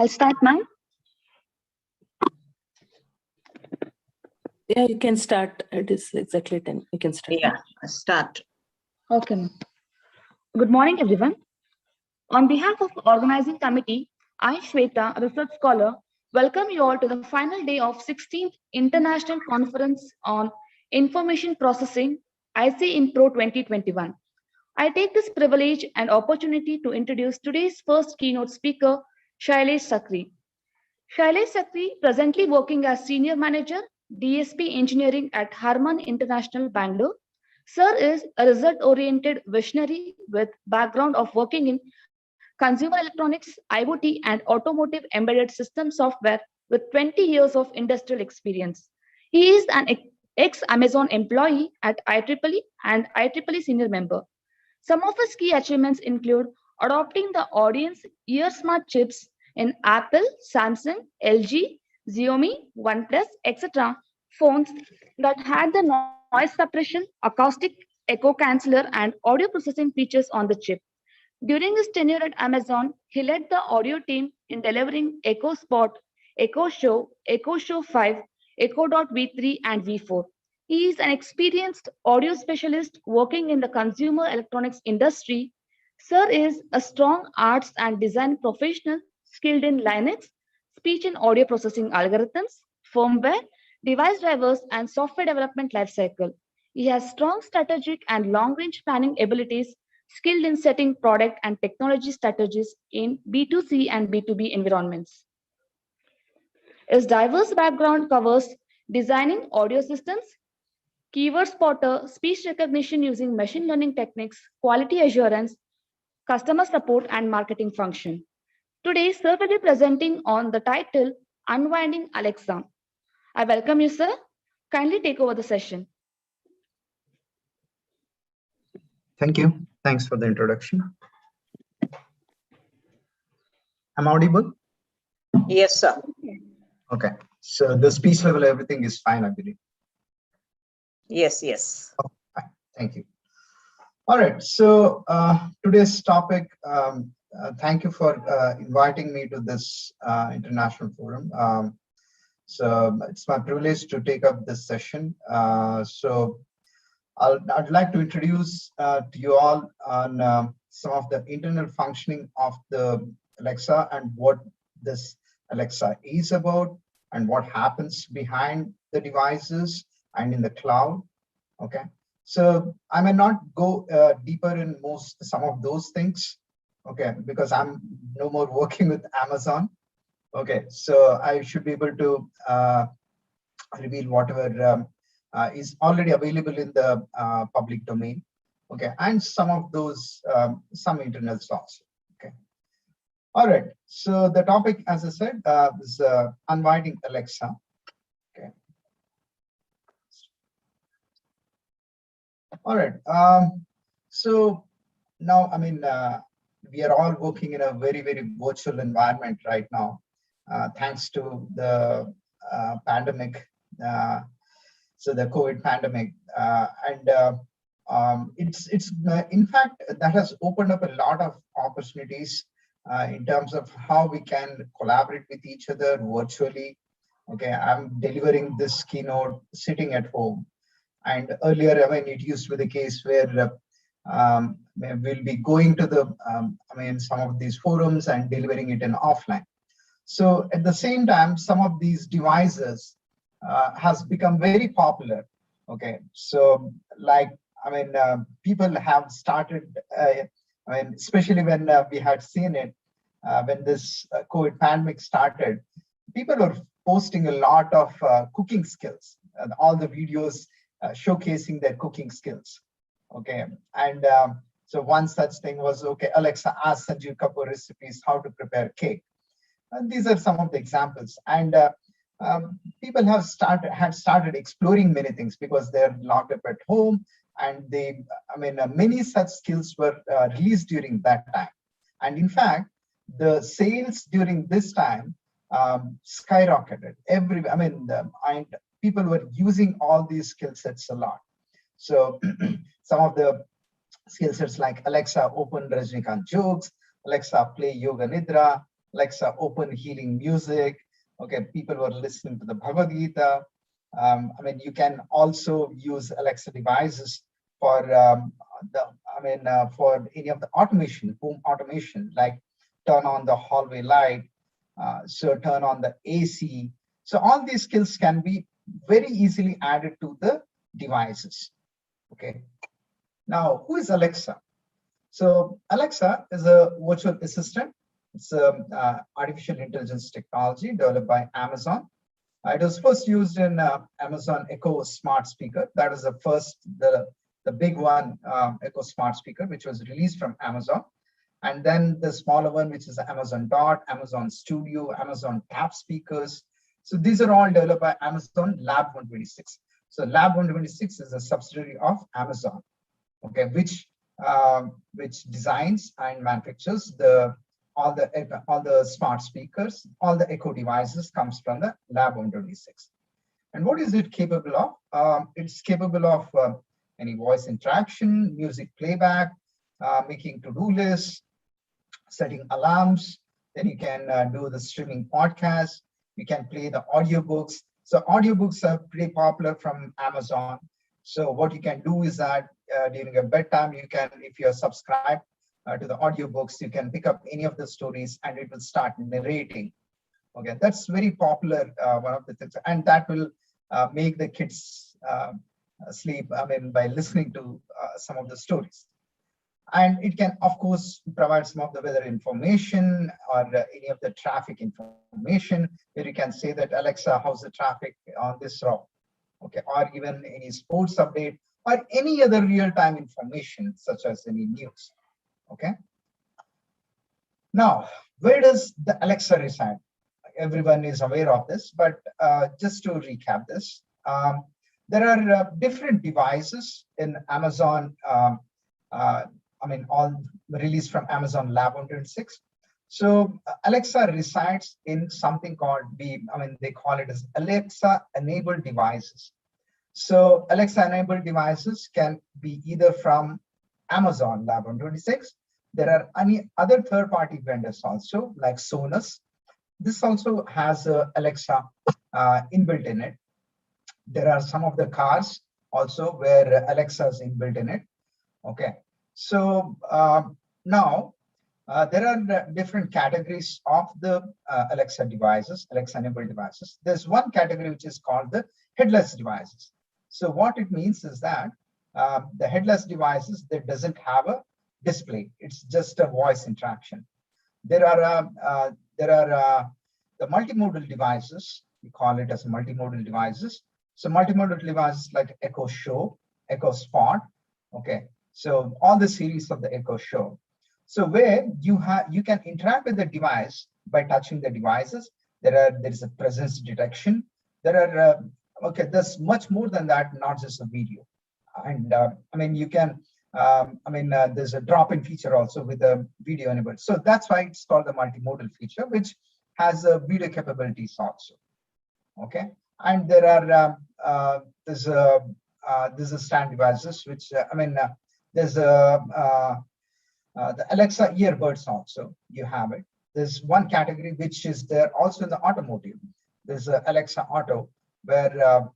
I'll start, ma'am. Yeah, you can start. It is exactly 10. You can start. Yeah, start. Okay, ma'am. Good morning, everyone. On behalf of the organizing committee, I, Shweta, a research scholar, welcome you all to the final day of 16th International Conference on Information Processing, ICInPro 2021. I take this privilege and opportunity to introduce today's first keynote speaker, Shailesh Sakri. Shailesh Sakri, presently working as Senior Manager, DSP Engineering at Harman International, Bangalore. Sir is a result-oriented visionary with background of working in consumer electronics, IoT, and automotive embedded system software with 20 years of industrial experience. He is an ex-Amazon employee at IEEE and IEEE senior member. Some of his key achievements include adopting the audience ear smart chips in Apple, Samsung, LG, Xiaomi, OnePlus, etc. phones that had the noise suppression, acoustic echo canceller, and audio processing features on the chip. During his tenure at Amazon, he led the audio team in delivering Echo Spot, Echo Show 5, Echo.V3, and V4. He is an experienced audio specialist working in the consumer electronics industry. Sir is a strong arts and design professional skilled in Linux, speech and audio processing algorithms, firmware, device drivers, and software development lifecycle. He has strong strategic and long-range planning abilities, skilled in setting product and technology strategies in B2C and B2B environments. His diverse background covers designing audio systems, keyword spotter, speech recognition using machine learning techniques, quality assurance, customer support, and marketing function. Today, Sir will be presenting on the title Unwinding Alexa. I welcome you, sir. Kindly take over the session. Thank you. Thanks for the introduction. I'm audible? Yes, sir. Okay. So the speech level, everything is fine, I believe. Yes, yes. Oh, fine. Thank you. All right. So today's topic, thank you for inviting me to this international forum. So it's my privilege to take up this session. I'd like to introduce to you all on some of the internal functioning of the Alexa and what this Alexa is about and what happens behind the devices and in the cloud. Okay, so I may not go deeper in some of those things. Okay, because I'm no more working with Amazon. Okay, so I should be able to reveal whatever is already available in the public domain, okay, and some of those, some internals also, okay. All right, so the topic, as I said, is unwinding Alexa, okay. All right, so now, I mean, we are all working in a very, very virtual environment right now, thanks to the pandemic. So the COVID pandemic, it's in fact that has opened up a lot of opportunities in terms of how we can collaborate with each other virtually. Okay, I'm delivering this keynote sitting at home, and earlier, I mean, it used to be the case where we'll be going to the some of these forums and delivering it in offline. So at the same time, some of these devices has become very popular. Okay, so like people have started. Especially when we had seen it when this COVID pandemic started, people were posting a lot of cooking skills, all the videos showcasing their cooking skills. Okay, and so one such thing was, okay, Alexa, ask Sanjeev Kapoor recipes how to prepare cake. And these are some of the examples. And people had started exploring many things because they're locked up at home, and many such skills were released during that time. And in fact, the sales during this time skyrocketed. And people were using all these skill sets a lot. So some of the skill sets like Alexa, open Rajnikant jokes, Alexa, play Yoga Nidra, Alexa, open healing music. Okay, people were listening to the Bhagavad Gita. I mean, you can also use Alexa devices for for any of the automation, home automation, like turn on the hallway light, so turn on the AC. So all these skills can be very easily added to the devices. Okay. Now, who is Alexa? So Alexa is a virtual assistant. It's a artificial intelligence technology developed by Amazon. It was first used in Amazon Echo smart speaker. That is the big one, Echo smart speaker, which was released from Amazon. And then the smaller one, which is Amazon Dot, Amazon Studio, Amazon Tap speakers. So these are all developed by Amazon Lab 126. So Lab 126 is a subsidiary of Amazon, okay, which designs and manufactures all the smart speakers, all the Echo devices comes from the Lab 126. And what is it capable of? It's capable of any voice interaction, music playback, making to-do lists, setting alarms. Then you can do the streaming podcast. You can play the audiobooks. So audiobooks are pretty popular from Amazon. So what you can do is that during your bedtime, you can, if you're subscribed to the audiobooks, you can pick up any of the stories and it will start narrating. Okay, that's very popular, one of the things, and that will make the kids sleep, I mean, by listening to some of the stories. And it can, of course, provide some of the weather information or any of the traffic information, where you can say that, Alexa, how's the traffic on this route? Okay, or even any sports update or any other real-time information, such as any news. Okay. Now, where does the Alexa reside? Everyone is aware of this, but just to recap this, there are different devices in Amazon. All released from Amazon Lab 126. So Alexa resides in something called they call it as Alexa enabled devices. So Alexa enabled devices can be either from Amazon Lab 126. There are any other third-party vendors also, like Sonos. This also has Alexa inbuilt in it. There are some of the cars also where Alexa is inbuilt in it. Okay. So now there are different categories of the Alexa devices, Alexa enabled devices. There's one category which is called the headless devices. So what it means is that the headless devices that doesn't have a display. It's just a voice interaction. There are the multimodal devices. We call it as multimodal devices. So multimodal devices like Echo Show, Echo Spot. Okay. So all the series of the Echo Show. So where you can interact with the device by touching the devices. There is a presence detection. There are there's much more than that, not just a video. And you can there's a drop-in feature also with the video enabled. So that's why it's called the multimodal feature, which has video capabilities also. Okay, and there are there's a stand devices which there's the Alexa earbuds also. You have it. There's one category which is there also in the automotive. There's Alexa Auto, where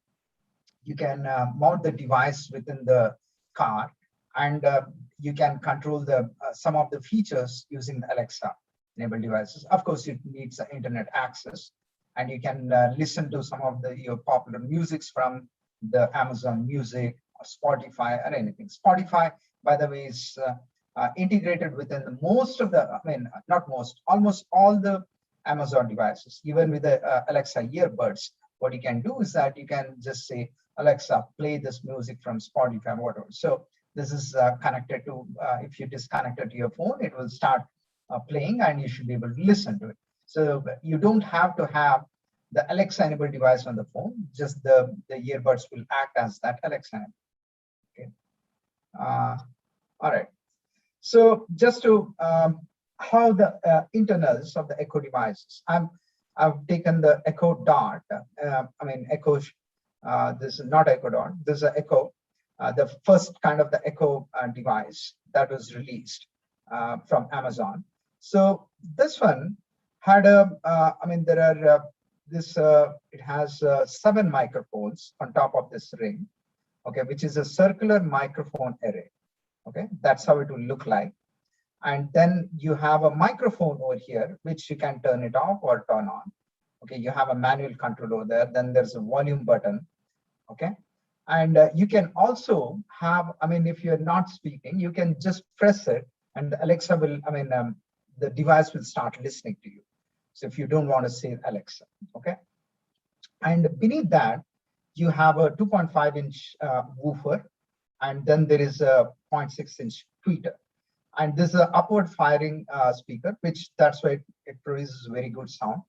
you can mount the device within the car, and you can control the some of the features using the Alexa enabled devices. Of course, it needs internet access, and you can listen to some of your popular musics from the Amazon Music or Spotify or anything. Spotify, by the way, is integrated within most of the, not most, almost all the Amazon devices. Even with the Alexa earbuds, what you can do is that you can just say, Alexa, play this music from Spotify, whatever. So this is connected to, if you disconnect it to your phone, it will start playing and you should be able to listen to it. So you don't have to have the Alexa enabled device on the phone, just the earbuds will act as that Alexa. Okay. All right. So just to how the internals of the Echo devices. I've taken the Echo Dot. Echo. This is not Echo Dot. This is an Echo, the first kind of the Echo device that was released from Amazon. So this one had a, I mean, there are it has 7 microphones on top of this ring, okay, which is a circular microphone array. Okay, that's how it will look like. And then you have a microphone over here, which you can turn it off or turn on. Okay, you have a manual control over there. Then there's a volume button. Okay, and you can also have, I mean, if you're not speaking, you can just press it and Alexa will, I mean, the device will start listening to you. So if you don't want to say Alexa, okay. And beneath that, you have a 2.5-inch woofer, and then there is a 0.6-inch tweeter. And this is an upward firing speaker, which that's why it produces very good sound.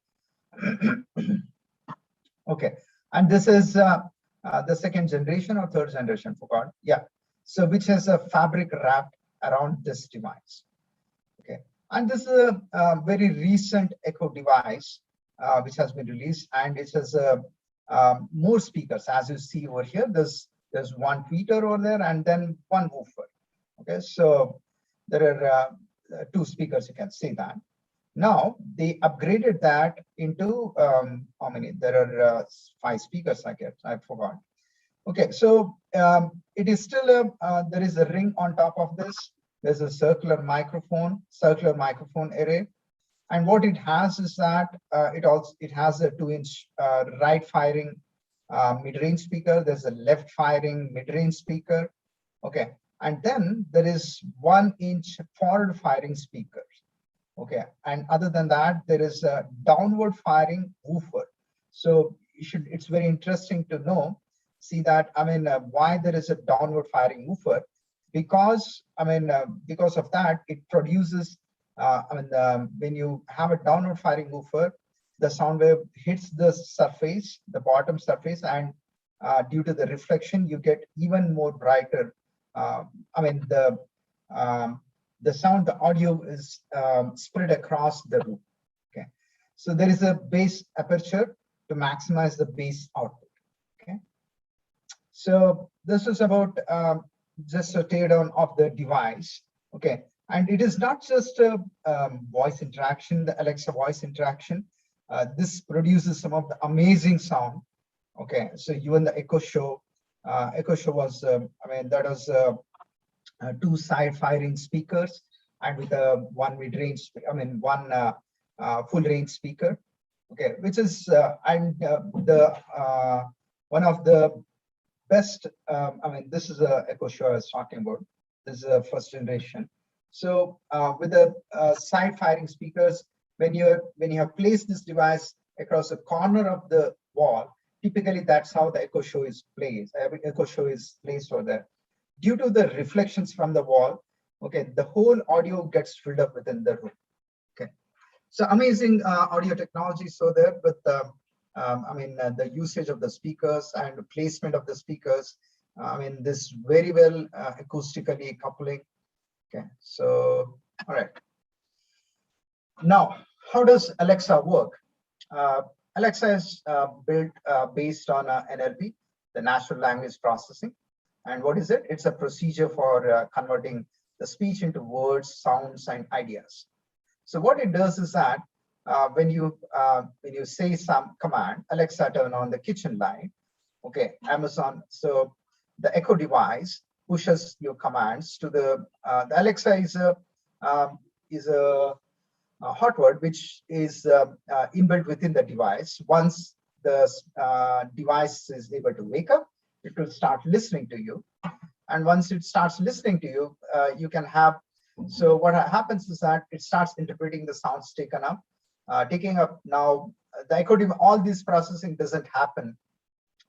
Okay, and this is the second generation or third generation, forgot. Yeah, so which has a fabric wrapped around this device. Okay, and this is a very recent Echo device which has been released, and it has more speakers. As you see over here, there's one tweeter over there and then one woofer. Okay, so there are 2 speakers, you can see that. Now they upgraded that into how many? There are 5 speakers, I guess. I forgot. Okay, so it is still there is a ring on top of this. There's a circular microphone array, and what it has is that it has a 2-inch right firing mid-range speaker. There's a left firing mid-range speaker. Okay, and then there is 1-inch forward firing speaker. Okay, and other than that, there is a downward firing woofer. So it's very interesting to know, see that, I mean, why there is a downward firing woofer, because, I mean, because of that, it produces, I mean, when you have a downward firing woofer, the sound wave hits the surface, the bottom surface, and due to the reflection, you get even more brighter. I mean, the sound, the audio is spread across the room. Okay, so there is a bass aperture to maximize the bass output. Okay, so this is about just a teardown of the device. Okay, and it is not just a voice interaction, the Alexa voice interaction. This produces some of the amazing sound. Okay, so even the Echo Show was, I mean, that was 2 side firing speakers and with a 1 mid-range, I mean, 1 full range speaker. Okay, which is one of the best. I mean, this is a Echo Show I was talking about. This is a first generation. So with the side firing speakers, when you have placed this device across the corner of the wall, typically that's how the Echo Show is placed. Echo Show is placed over there. Due to the reflections from the wall, okay, the whole audio gets filled up within the room. Okay, so amazing audio technology. So there, with I mean, the usage of the speakers and the placement of the speakers, I mean, this very well acoustically coupling. Okay, so all right. Now, how does Alexa work? Alexa is built based on NLP, the natural language processing. And what is it? It's a procedure for converting the speech into words, sounds, and ideas. So what it does is that when you say some command, Alexa, turn on the kitchen light. Okay, Amazon. So the Echo device pushes your commands to the Alexa is a hot word which is inbuilt within the device. Once the device is able to wake up, it will start listening to you, and once it starts listening to you, you can have. So what happens is that it starts interpreting the sounds taken up, taking up. Now the Echo, all this processing doesn't happen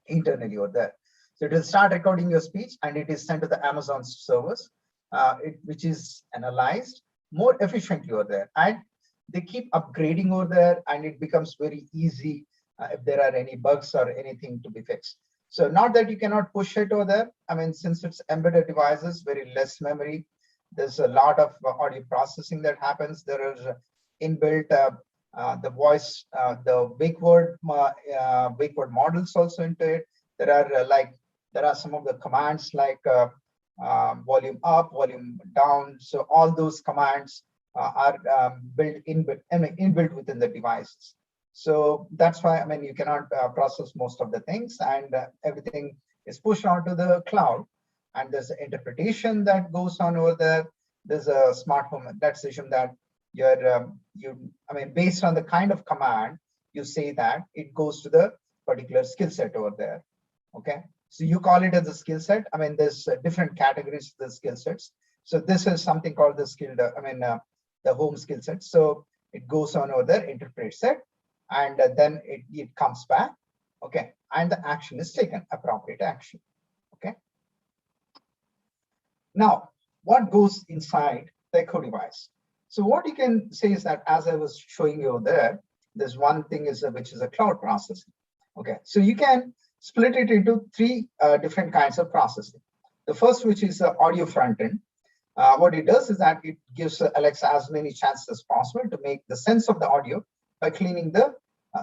internally over there. So it will start recording your speech, and it is sent to the Amazon servers, which is analyzed more efficiently over there, and they keep upgrading over there, and it becomes very easy if there are any bugs or anything to be fixed. So not that you cannot push it over there. I mean, since it's embedded devices, very less memory, there's a lot of audio processing that happens. There is inbuilt the voice, the wake word models also into it. There are some of the commands like volume up, volume down. So all those commands are inbuilt within the devices. So that's why, I mean, you cannot process most of the things, and everything is pushed onto the cloud. And there's an interpretation that goes on over there. There's a smart home. Let's assume that based on the kind of command you say, that it goes to the particular skill set over there. Okay, so you call it as a skill set. I mean, there's different categories of the skill sets. So this is something called the the home skill set. So it goes on over there, interprets it, and then it comes back. Okay, and the action is taken, appropriate action. Okay. Now, what goes inside the Echo device? So what you can say is that, as I was showing you there, there's one thing which is a cloud processing. Okay, so you can split it into three different kinds of processing. The first, which is the audio front end. What it does is that it gives Alexa as many chances as possible to make the sense of the audio by cleaning the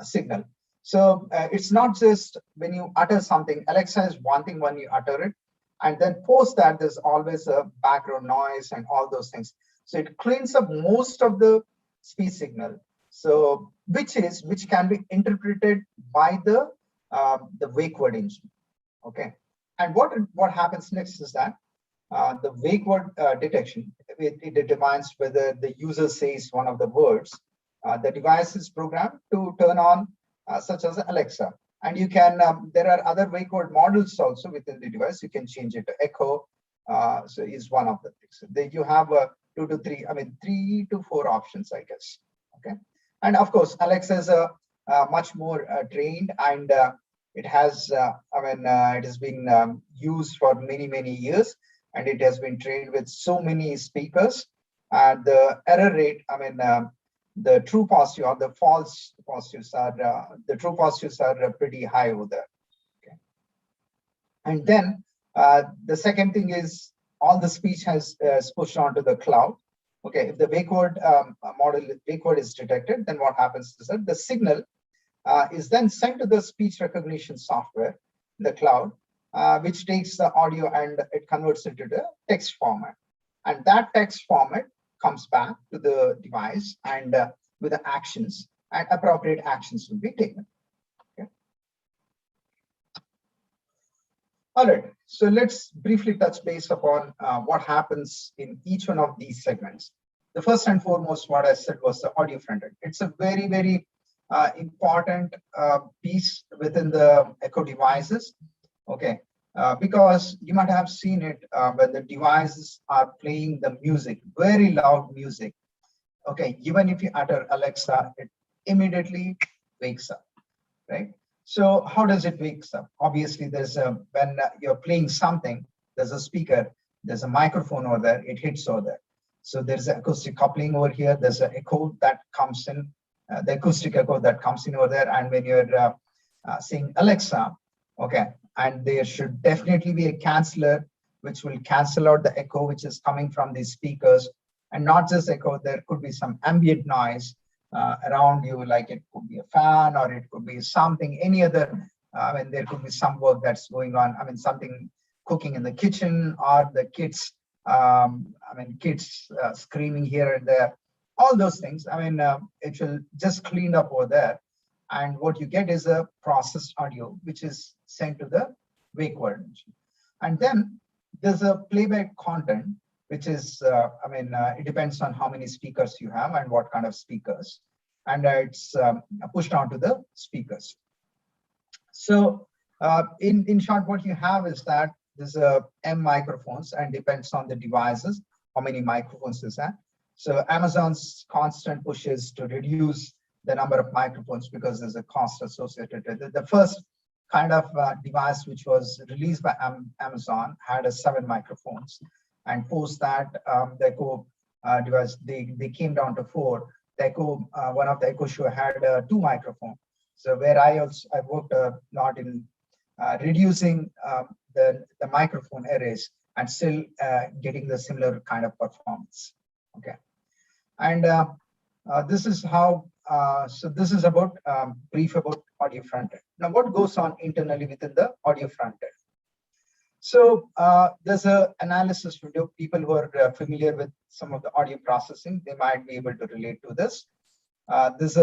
signal. So it's not just when you utter something. Alexa is one thing when you utter it, and then post that there's always a background noise and all those things. So it cleans up most of the speech signal. So which can be interpreted by the wake word engine. Okay, and what happens next is that the wake word detection, it determines whether the user says one of the words. The device is programmed to turn on, such as Alexa. And you can, there are other wake word models also within the device. You can change it to Echo. So is one of the things. You have 2 to 3, 3 to 4 options, I guess. Okay. And of course, Alexa is much more trained, and it has, it has been used for many, many years, and it has been trained with so many speakers. And the error rate, the true positive or the false positives are, the true positives are pretty high over there. Okay. And then the second thing is all the speech is pushed onto the cloud. Okay, if the wake word wake word is detected, then what happens is that the signal is then sent to the speech recognition software in the cloud, which takes the audio and it converts it to the text format. And that text format comes back to the device, and with the actions, and appropriate actions will be taken. Okay. All right, so let's briefly touch base upon what happens in each one of these segments. The first and foremost, what I said was the audio front end. It's a very, very important piece within the Echo devices. Okay, because you might have seen it when the devices are playing the music, very loud music. Okay, even if you utter Alexa, it immediately wakes up, right? So how does it wake up? Obviously, there's when you're playing something, there's a speaker, there's a microphone over there, it hits over there. So there's an acoustic coupling over here. There's an echo that comes in, the acoustic echo that comes in over there. And when you're saying Alexa, okay, and there should definitely be a canceller which will cancel out the echo which is coming from these speakers. And not just echo, there could be some ambient noise around you, like it could be a fan, or it could be something, any other, there could be some work that's going on, something cooking in the kitchen, or the kids, kids screaming here and there, all those things. It will just clean up over there. And what you get is a processed audio, which is sent to the wake word engine. And then there's a playback content, which is, it depends on how many speakers you have and what kind of speakers. And it's pushed onto the speakers. So in short, what you have is that there's M microphones, and depends on the devices, how many microphones is that. So Amazon's constant push is to reduce the number of microphones because there's a cost associated with it. The first kind of device which was released by Amazon had 7 microphones. And post that, the Echo device, they came down to 4. The Echo, one of the Echo Show had 2 microphones. So where I worked a lot in reducing the microphone arrays and still getting the similar kind of performance. Okay, and this is how. So this is about brief about audio front end. Now, what goes on internally within the audio front end? So there's a analysis window. People who are familiar with some of the audio processing, they might be able to relate to this. There's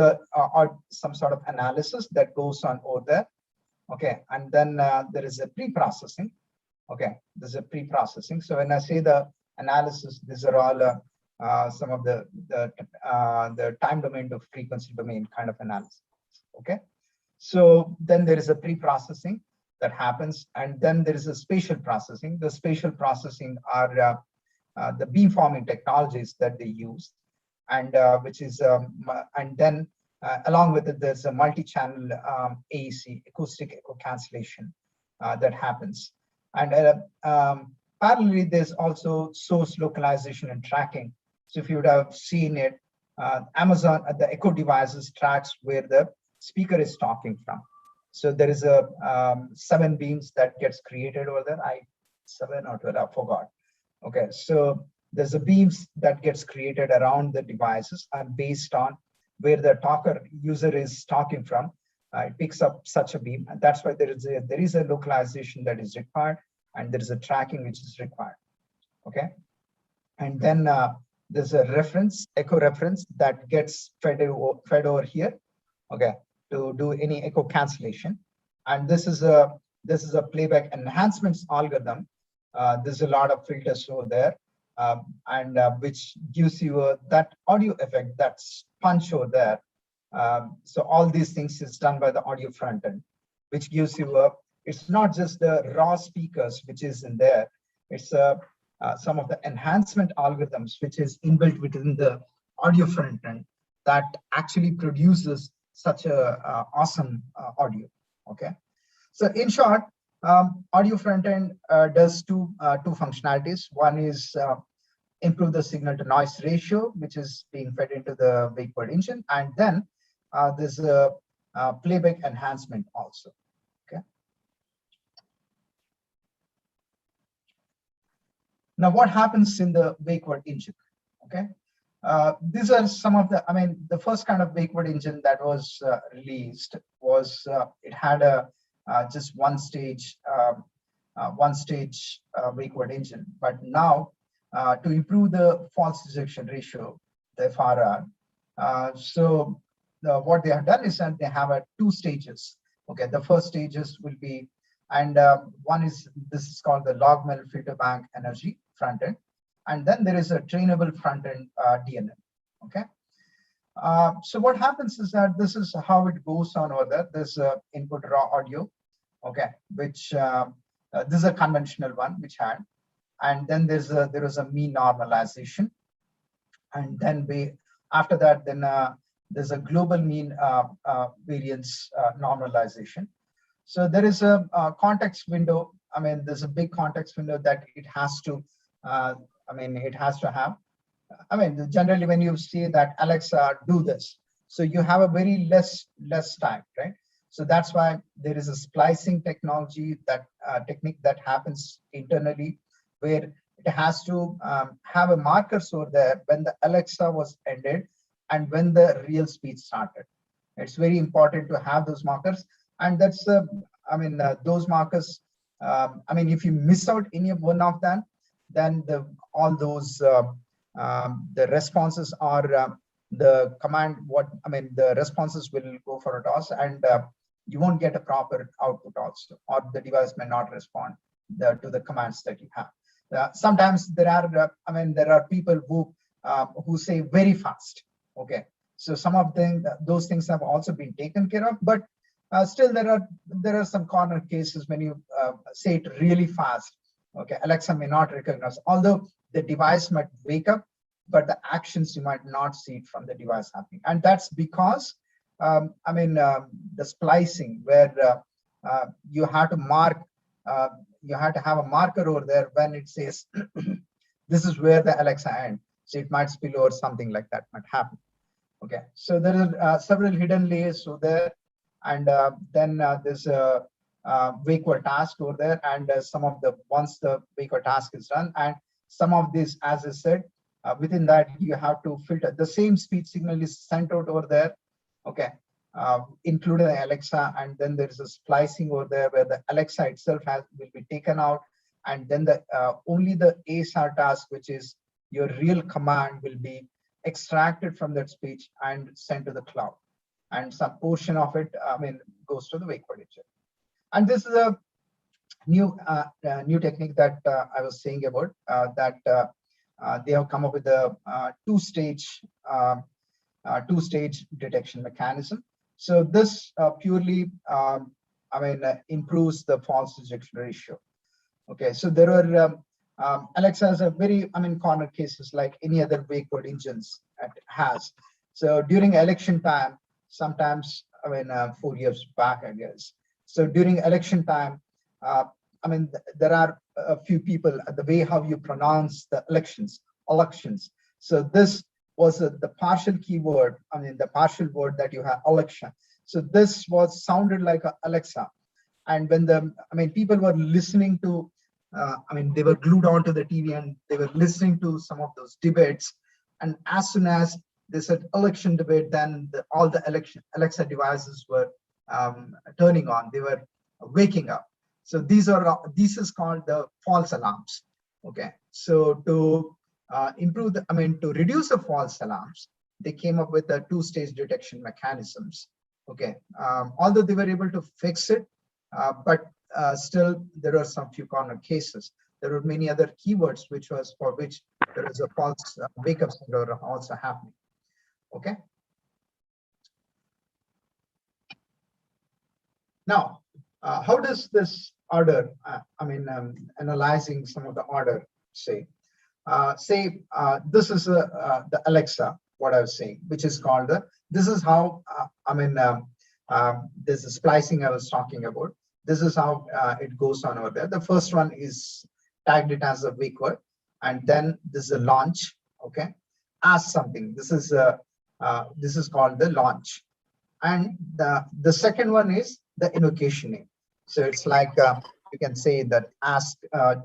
some sort of analysis that goes on over there. Okay, and then there is a pre-processing. Okay, there's a pre-processing. So when I say the analysis, these are all some of the time domain to frequency domain kind of analysis. Okay, so then there is a pre-processing that happens, and then there is a spatial processing. The spatial processing are the beamforming technologies that they use, and which is and then along with it, there's a multi-channel AEC, acoustic echo cancellation, that happens. And parallelly, there's also source localization and tracking. So if you would have seen it, Amazon, the Echo devices tracks where the speaker is talking from. So there is a 7 beams that gets created over there. 7 or 12, I forgot. Okay, so there's a beams that gets created around the devices, and based on where the user is talking from, it picks up such a beam, and that's why there is a localization that is required, and there is a tracking which is required. Okay, and then there's a reference, echo reference, that gets fed over here. Okay, to do any echo cancellation, and this is a playback enhancements algorithm. There's a lot of filters over there, and which gives you that audio effect, that punch over there. So all these things is done by the audio front end, which gives you it's not just the raw speakers which is in there, it's some of the enhancement algorithms which is inbuilt within the audio front end that actually produces such a awesome audio. Okay, so in short, audio front end does two functionalities. One is improve the signal to noise ratio, which is being fed into the wake word engine, and then there's a playback enhancement also. Okay. Now, what happens in the wake word engine? Okay. These are some of the, the first kind of wake word engine that was released was, it had a just one stage wake word engine. But now, to improve the false rejection ratio, the FRR, what they have done is that they have 2 stages. Okay, the first stages will be, and one is, this is called the log mill filter bank energy front end. And then there is a trainable front end DNN. Okay. So what happens is that this is how it goes on over there. There's input raw audio. Okay, which this is a conventional one which had, and then there was a mean normalization, and then after that there's a global mean variance normalization. So there is a context window. There's a big context window that it has to it has to have. Generally when you see that Alexa do this, so you have a very less time, right? So that's why there is a splicing technology, that technique that happens internally, where it has to have a marker over there when the Alexa was ended and when the real speech started. It's very important to have those markers, and that's those markers. If you miss out any one of them, then all those the responses are the command. The responses will go for a toss, and you won't get a proper output also, or the device may not respond to the commands that you have. Sometimes there are people who say very fast. Okay, so some of those things have also been taken care of, but still there are some corner cases when you say it really fast. Okay, Alexa may not recognize, although the device might wake up, but the actions you might not see it from the device happening, and that's because the splicing, where you have to mark, you have to have a marker over there when it says this is where the Alexa ends. So it might spill over, something like that might happen. Okay, so there are several hidden layers over there, and then there's a wake word task over there, and once the wake word task is done, and some of this, as I said, within that you have to filter. The same speech signal is sent out over there. Okay, including Alexa, and then there is a splicing over there where the Alexa itself will be taken out, and then the only the ASR task, which is your real command, will be extracted from that speech and sent to the cloud, and some portion of it, goes to the wake word engine. And this is a new technique that I was saying about, that they have come up with a two-stage detection mechanism. So this purely improves the false rejection ratio. Okay, so there are Alexa has a very corner cases like any other wake word engines has. So during election time, sometimes 4 years back, I guess. So during election time, there are a few people, the way how you pronounce the elections. So this was the partial keyword, the partial word that you have, election. So this was sounded like a Alexa. And when people were listening to, they were glued onto the TV and they were listening to some of those debates. And as soon as they said election debate, then all the Alexa devices were turning on. They were waking up. So this is called the false alarms. Okay, so to improve to reduce the false alarms, they came up with the two-stage detection mechanisms. Okay, although they were able to fix it, but still there are some few corner cases. There were many other keywords for which there is a false wake-up error also happening. Okay. Now, how does this order, analyzing some of the order, say this is the Alexa, what I was saying, which is called this is how, this is splicing I was talking about. This is how it goes on over there. The first one is tagged it as a wake word, and then this is a launch. Okay, ask something. This is called the launch, and the second one is the invocation name. So it's like you can say that ask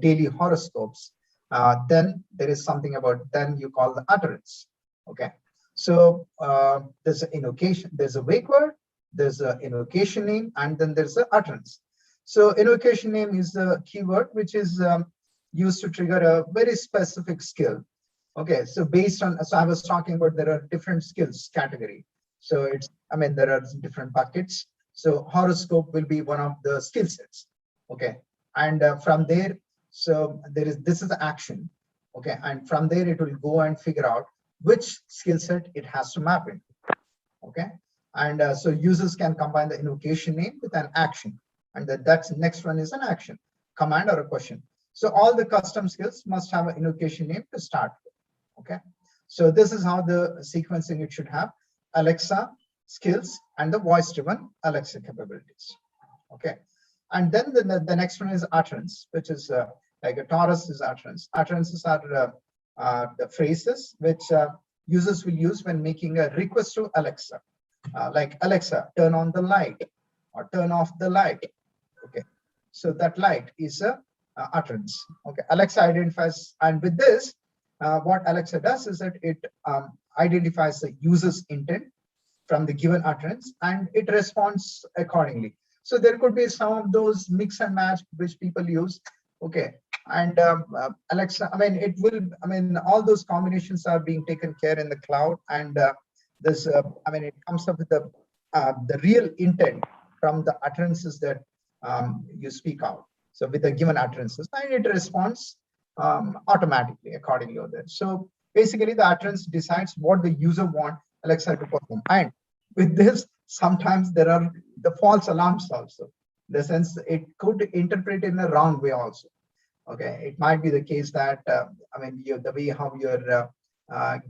daily horoscopes. Then there is something about, then you call the utterance. Okay, so there's an invocation, there's a wake word, there's an invocation name, and then there's the utterance. So invocation name is the keyword which is used to trigger a very specific skill. Okay, so based on, so I was talking about there are different skills category. So it's, there are different buckets. So horoscope will be one of the skill sets. Okay, and from there, so this is the action. Okay, and from there it will go and figure out which skill set it has to map in. Okay, and so users can combine the invocation name with an action, and that's next one is an action, command or a question. So all the custom skills must have an invocation name to start with. Okay, so this is how the sequencing it should have: Alexa skills and the voice-driven Alexa capabilities. Okay, and then the next one is utterance, which is like a Taurus is utterance. Utterances are the phrases which users will use when making a request to Alexa, like Alexa, turn on the light or turn off the light. Okay, so that light is a utterance. Okay, Alexa identifies, and with this, what Alexa does is that it identifies the user's intent from the given utterance and it responds accordingly. So there could be some of those mix and match which people use. Okay, and Alexa, it will, all those combinations are being taken care in the cloud, and this, it comes up with the real intent from the utterances that you speak out. So with the given utterances, and it responds automatically accordingly over there. So basically the utterance decides what the user wants Alexa to perform. And with this, sometimes there are the false alarms also. In the sense it could interpret in a wrong way also. Okay, it might be the case that the way how you're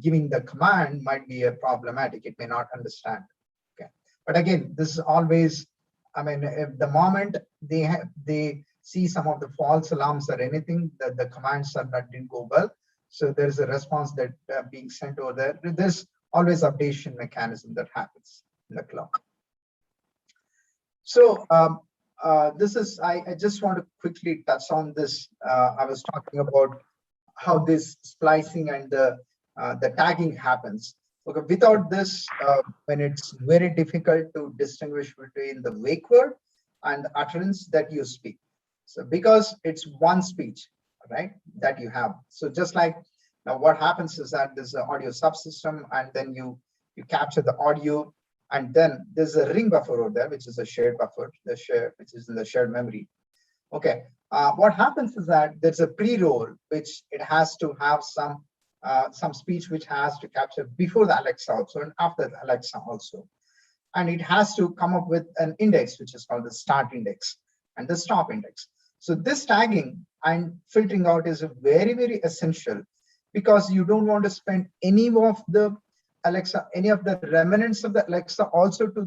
giving the command might be problematic. It may not understand. Okay, but again, this is always, if the moment they see some of the false alarms or anything, that the commands are not didn't go well, so there is a response that being sent over there. There's always updation mechanism that happens in the cloud. So this is, I just want to quickly touch on this. I was talking about how this splicing and the tagging happens. Okay, without this, when it's very difficult to distinguish between the wake word and the utterance that you speak. So because it's one speech, right, that you have. So just like now what happens is that there's an audio subsystem, and then you capture the audio, and then there's a ring buffer over there, which is a shared buffer, which is in the shared memory. Okay. What happens is that there's a pre-roll, which it has to have some speech which has to capture before the Alexa also and after the Alexa also. And it has to come up with an index, which is called the start index and the stop index. So this tagging and filtering out is very, very essential, because you don't want to spend any of the Alexa, any of the remnants of the Alexa also to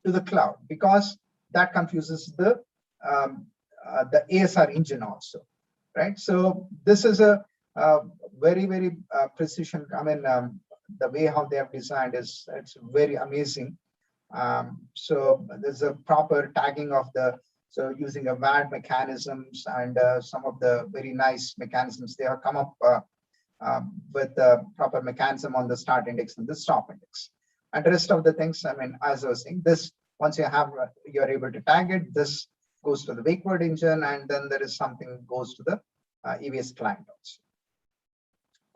the cloud, because that confuses the ASR engine also, right? So this is a very, very precision. I mean, the way how they have designed it's very amazing. So there's a proper tagging of so using a WAD mechanisms and some of the very nice mechanisms. They have come up with the proper mechanism on the start index and the stop index. And the rest of the things, I mean, as I was saying, this, once you're able to tag it, this goes to the wake word engine, and then there is something goes to the EVS client also.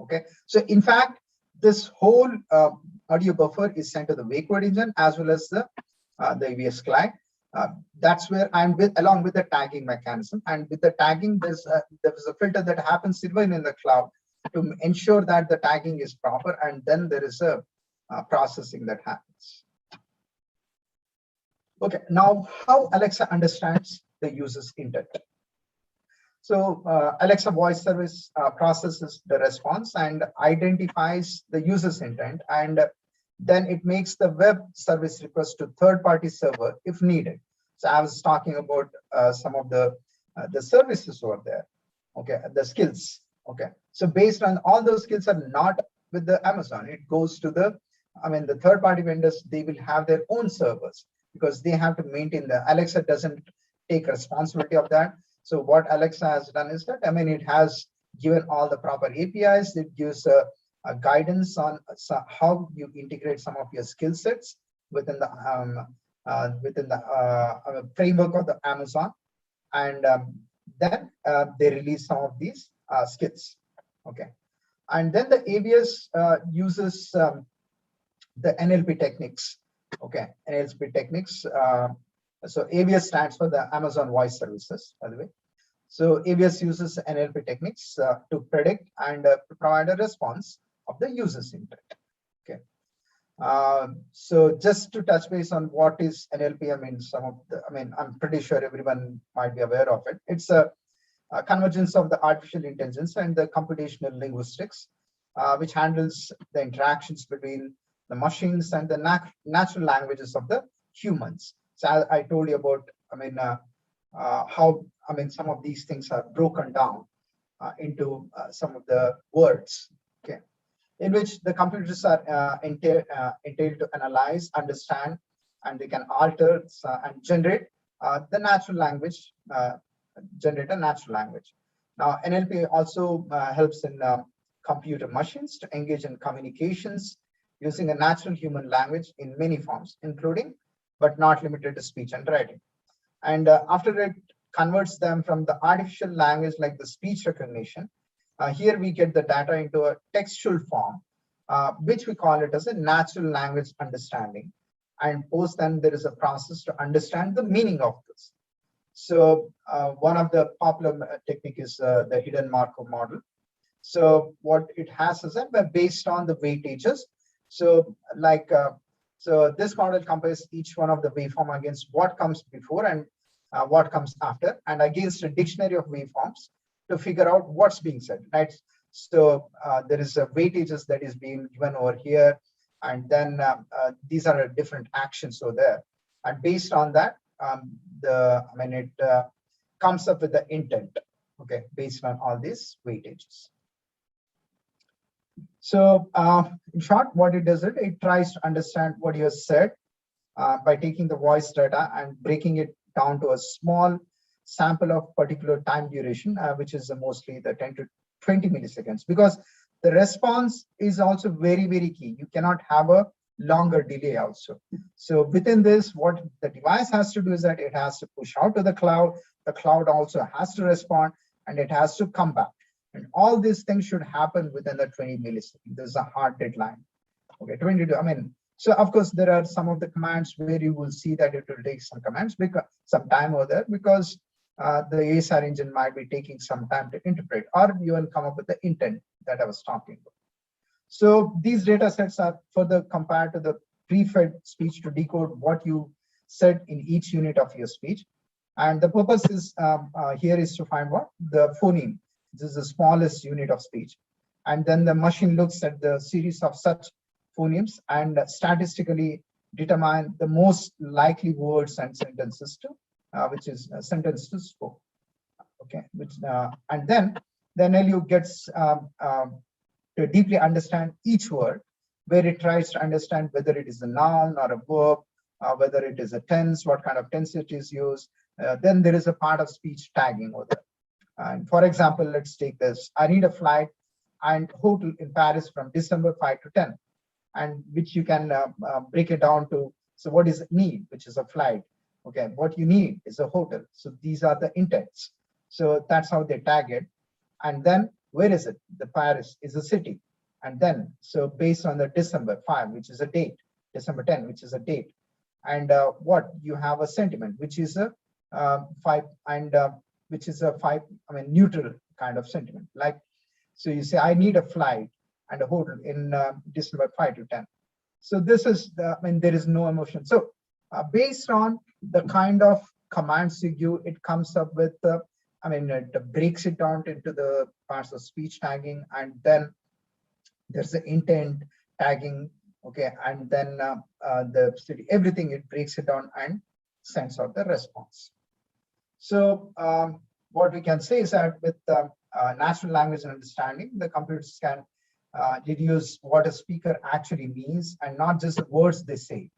Okay, so in fact, this whole audio buffer is sent to the wake word engine as well as the EVS client. That's where I'm along with the tagging mechanism, and with the tagging, there's a filter that happens even in the cloud to ensure that the tagging is proper, and then there is a processing that happens. Okay, now how Alexa understands the user's intent. So Alexa voice service processes the response and identifies the user's intent, and then it makes the web service request to third-party server if needed. So I was talking about some of the services over there. Okay, the skills. Okay, so based on all those skills are not with the Amazon, it goes to the, I mean, the third-party vendors. They will have their own servers because they have to maintain the Alexa doesn't take responsibility of that. So what Alexa has done is that, I mean, it has given all the proper APIs. It gives a guidance on how you integrate some of your skill sets within the framework of the Amazon, and then they release some of these skills. Okay, and then the AVS uses the NLP techniques. Okay, NLP techniques. So AVS stands for the Amazon Voice Services, by the way. So AVS uses NLP techniques to predict and provide a response of the user's intent. Okay. So just to touch base on what is NLP, I mean, I'm pretty sure everyone might be aware of it. It's a convergence of the artificial intelligence and the computational linguistics, which handles the interactions between the machines and the natural languages of the humans. So I told you about, I mean, how, I mean, some of these things are broken down into some of the words, okay, in which the computers are entailed to analyze, understand, and they can alter and generate the natural language, generate a natural language. Now, NLP also helps in computer machines to engage in communications using a natural human language in many forms, including but not limited to speech and writing. And after it converts them from the artificial language like the speech recognition, here we get the data into a textual form, which we call it as a natural language understanding. And post then there is a process to understand the meaning of this. So one of the popular technique is the hidden Markov model. So what it has is that based on the weightages. So like, so this model compares each one of the waveform against what comes before and what comes after, and against a dictionary of waveforms to figure out what's being said, right? So there is a weightages that is being given over here, and then these are different actions over there, and based on that, it comes up with the intent, okay, based on all these weightages. So in short, what it does, it tries to understand what you have said by taking the voice data and breaking it down to a small sample of particular time duration, which is mostly the 10 to 20 milliseconds, because the response is also very, very key. You cannot have a longer delay also. So within this, what the device has to do is that it has to push out to the cloud also has to respond, and it has to come back. And all these things should happen within the 20 milliseconds. There's a hard deadline. Okay, 22, I mean, so of course there are some of the commands where you will see that it will take some commands because some time over there, because the ASR engine might be taking some time to interpret or even come up with the intent that I was talking about. So these data sets are further compared to the pre-fed speech to decode what you said in each unit of your speech. And the purpose is here is to find what? The phoneme. This is the smallest unit of speech. And then the machine looks at the series of such phonemes and statistically determine the most likely words and sentences to, which is a sentence to spoke. Okay, which and then the NLU gets to deeply understand each word, where it tries to understand whether it is a noun or a verb, whether it is a tense, what kind of tense it is used. Then there is a part of speech tagging over there. And for example, let's take this. I need a flight and hotel in Paris from December 5 to 10, and which you can break it down to, so what is need, which is a flight. Okay, what you need is a hotel. So these are the intents. So that's how they tag it. And then where is it? The Paris is a city. And then, so based on the December 5, which is a date, December 10, which is a date. And what you have a sentiment, which is a 5, and which is a 5, I mean, neutral kind of sentiment. Like, so you say, I need a flight and a hotel in December 5 to 10. So this is the, I mean, there is no emotion. So based on the kind of commands you give, it comes up with, I mean, it breaks it down into the parts of speech tagging, and then there's the intent tagging, okay, and then the city, everything, it breaks it down and sends out the response. So what we can say is that with natural language and understanding, the computers can deduce what a speaker actually means and not just the words they say.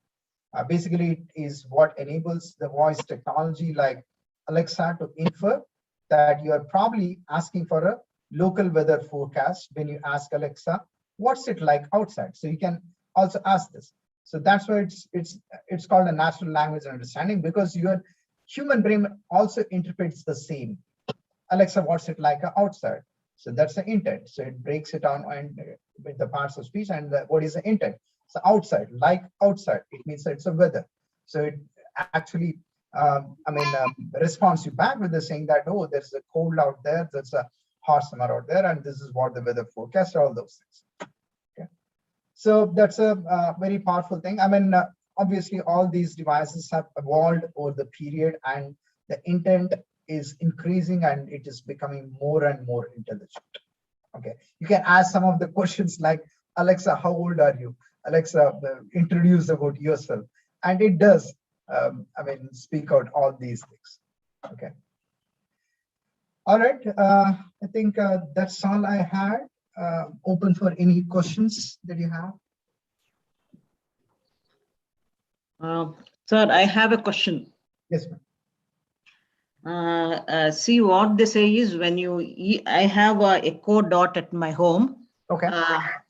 Basically, it is what enables the voice technology like Alexa to infer that you are probably asking for a local weather forecast when you ask Alexa, what's it like outside? So you can also ask this. So that's why it's called a natural language and understanding, because your human brain also interprets the same. Alexa, what's it like outside? So that's the intent. So it breaks it down and with the parts of speech and what is the intent. So outside, like outside, it means that it's a weather. So it actually, responds you back with the saying that, oh, there's a cold out there, there's a hot summer out there, and this is what the weather forecast, all those things. Okay. So that's a very powerful thing. I mean, obviously, all these devices have evolved over the period, and the intent is increasing and it is becoming more and more intelligent. Okay, you can ask some of the questions like, Alexa, how old are you? Alexa, introduce about yourself. And it does, speak out all these things. Okay. All right, I think that's all I had. Open for any questions that you have. Sir, I have a question. Yes, ma'am. See, what they say is when I have a echo dot at my home. Okay.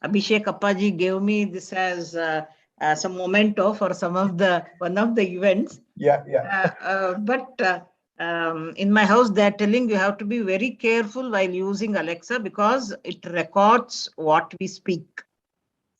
Abhishek Appaji gave me this as some memento for one of the events. Yeah. In my house, they're telling you have to be very careful while using Alexa because it records what we speak.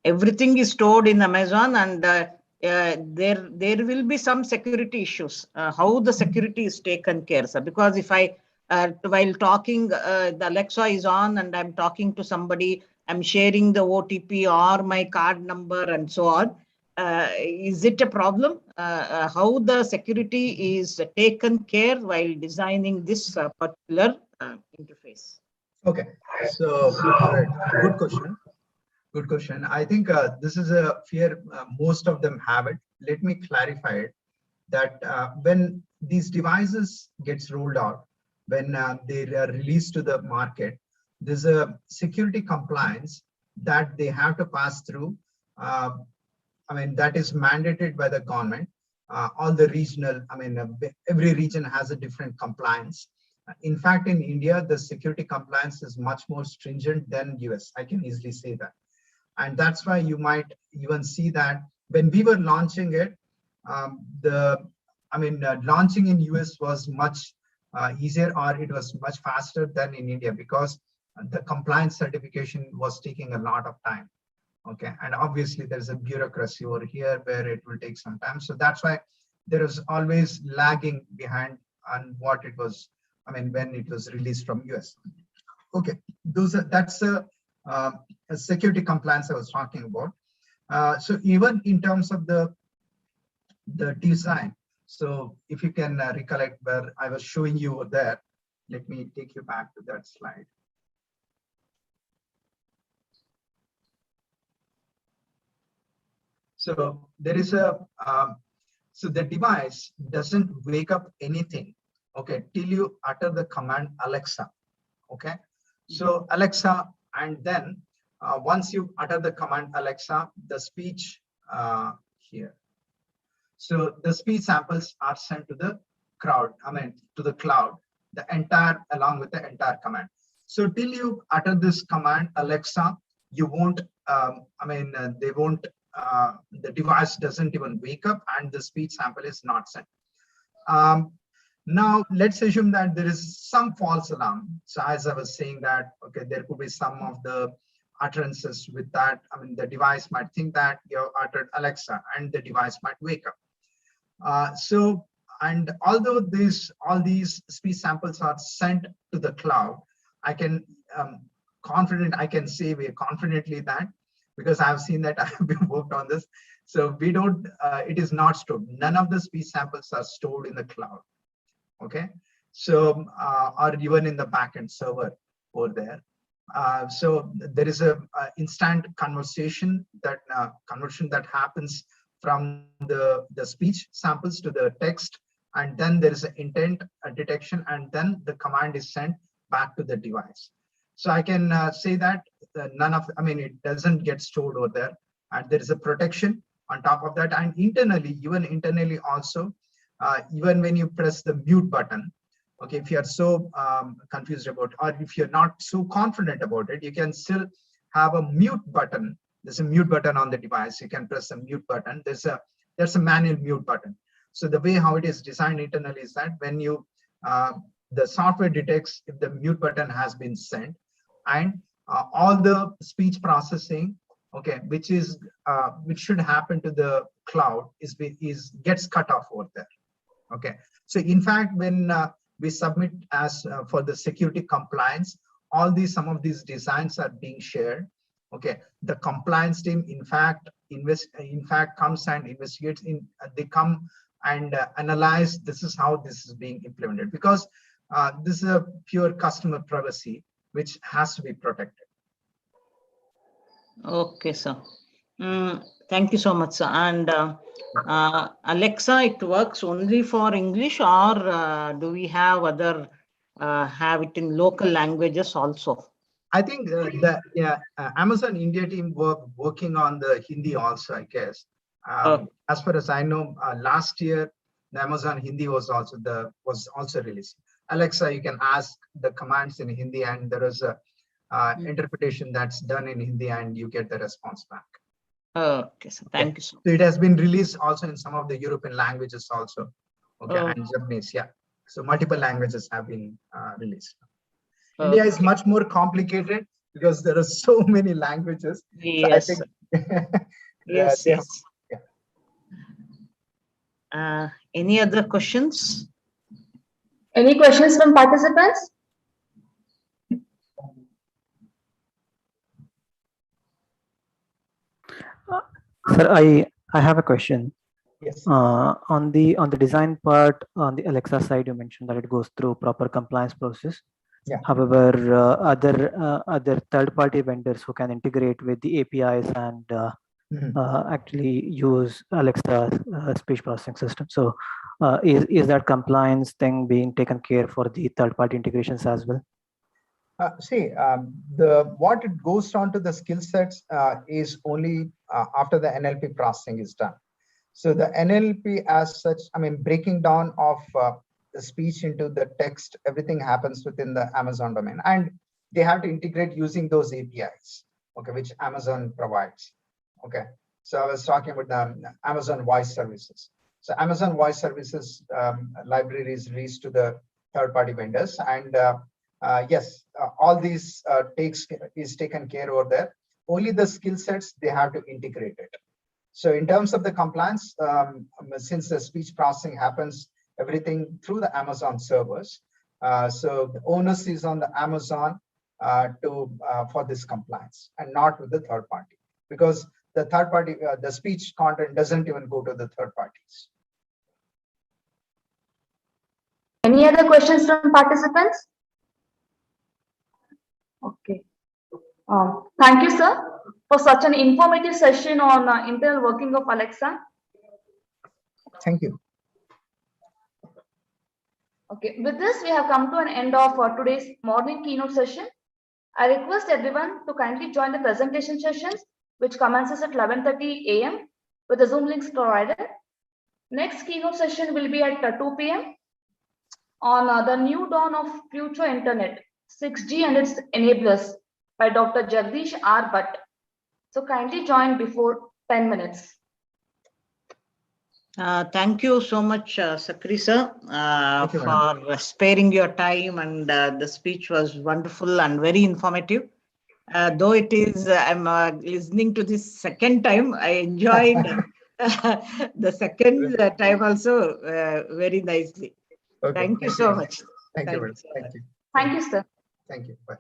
Everything is stored in Amazon, and there will be some security issues. How the security is taken care of? Because if I while talking, the Alexa is on, and I'm talking to somebody, I'm sharing the OTP or my card number and so on. Is it a problem? How the security is taken care while designing this particular interface? Okay. So, all right. Good question. Good question. I think this is a fear most of them have it. Let me clarify it. That when these devices gets rolled out, when they are released to the market, there's a security compliance that they have to pass through. That is mandated by the government. All the regional, every region has a different compliance. In fact, in India, the security compliance is much more stringent than US. I can easily say that. And that's why you might even see that when we were launching it, launching in US was much easier, or it was much faster than in India, because the compliance certification was taking a lot of time. Okay, and obviously there's a bureaucracy over here where it will take some time. So that's why there is always lagging behind on what it was, when it was released from US. Okay, that's a security compliance I was talking about. So even in terms of the design, so if you can recollect where I was showing you over there, let me take you back to that slide. So there is so the device doesn't wake up anything, okay, till you utter the command Alexa. Okay, so Alexa, and then once you utter the command Alexa, the speech here. So the speech samples are sent to the cloud, the entire, along with the entire command. So till you utter this command Alexa, you won't, they won't, the device doesn't even wake up and the speech sample is not sent. Now let's assume that there is some false alarm. So as I was saying that, okay, there could be some of the utterances with that. The device might think that you have uttered Alexa and the device might wake up. And although all these speech samples are sent to the cloud, I can say very confidently that, because I've seen that, I've been worked on this. So we don't, it is not stored. None of the speech samples are stored in the cloud. Okay, so or even in the backend server over there. So there is a instant conversion that happens from the speech samples to the text, and then there is an intent detection, and then the command is sent back to the device. So I can say that it doesn't get stored over there, and there is a protection on top of that. And even internally also, even when you press the mute button, okay, if you are so confused about, or if you're not so confident about it, you can still have a mute button. There's a mute button on the device. You can press the mute button. There's a manual mute button. So the way how it is designed internally is that when you the software detects if the mute button has been sent, and all the speech processing, okay, which should happen to the cloud gets cut off over there. Okay, so in fact, when we submit as for the security compliance, some of these designs are being shared. Okay, the compliance team in fact comes and investigates. They come and analyze. This is how this is being implemented, because this is a pure customer privacy which has to be protected. Okay, sir. Thank you so much, sir. And Alexa, it works only for English, or do we have have it in local languages also? I think Amazon India team working on the Hindi also, I guess. As far as I know, last year the Amazon Hindi was also released. Alexa, you can ask the commands in Hindi, and there is a interpretation that's done in Hindi, and you get the response back. Okay, so thank you so much. So it has been released also in some of the European languages also. Okay, and Japanese, yeah. So multiple languages have been released. India is much more complicated because there are so many languages. Yes. So I think, yes. Any other questions? Any questions from participants? Sir, I have a question. Yes. On the design part, on the Alexa side, you mentioned that it goes through proper compliance process. Yeah. However, other third-party vendors who can integrate with the APIs and actually use Alexa speech processing system. So, is that compliance thing being taken care for the third-party integrations as well? What it goes on to the skill sets is only after the NLP processing is done. So the NLP as such, breaking down of the speech into the text, everything happens within the Amazon domain, and they have to integrate using those APIs, okay, which Amazon provides. Okay, So I was talking about the Amazon Voice Services. So Amazon Voice Services library is released to the third-party vendors, and yes, all these is taken care over there. Only the skill sets they have to integrate it. So in terms of the compliance, since the speech processing happens everything through the Amazon servers, so the onus is on the Amazon for this compliance and not with the third party, because the third party, the speech content doesn't even go to the third parties. Any other questions from participants? Okay. Thank you, sir, for such an informative session on internal working of Alexa. Thank you. Okay, with this, we have come to an end of today's morning keynote session. I request everyone to kindly join the presentation sessions, which commences at 11:30 a.m. with the Zoom links provided. Next keynote session will be at 2 p.m. on the new dawn of future internet, 6G and its enablers by Dr. Jagdish R. Bhatt. So kindly join before 10 minutes. Thank you so much, Sakri sir, for sparing your time, and the speech was wonderful and very informative. Though it is, I'm listening to this second time, I enjoyed the second time also very nicely. Okay. Thank you so much. Thank you. Thank you. Thank you, sir. Thank you. Bye.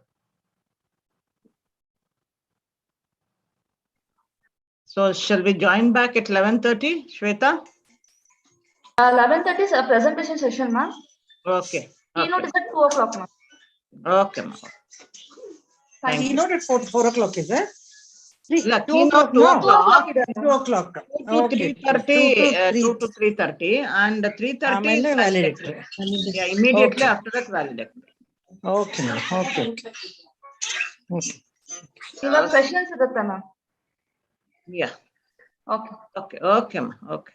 So shall we join back at 11:30, Shweta? 11:30 is a presentation session, ma'am. Okay. Keynote is at 2 o'clock, ma'am. Okay, ma'am. Thank you. Keynote at 4 o'clock, is it? Keynote 2 o'clock. 2 o'clock. To 3:30, 2 to 3:30, and 3:30 is validatory. Yeah, immediately Okay. after that validatory. Okay, ma'am. Okay. Okay. You have questions, Dutta, ma'am? Yeah. Okay. Okay, ma'am. Okay.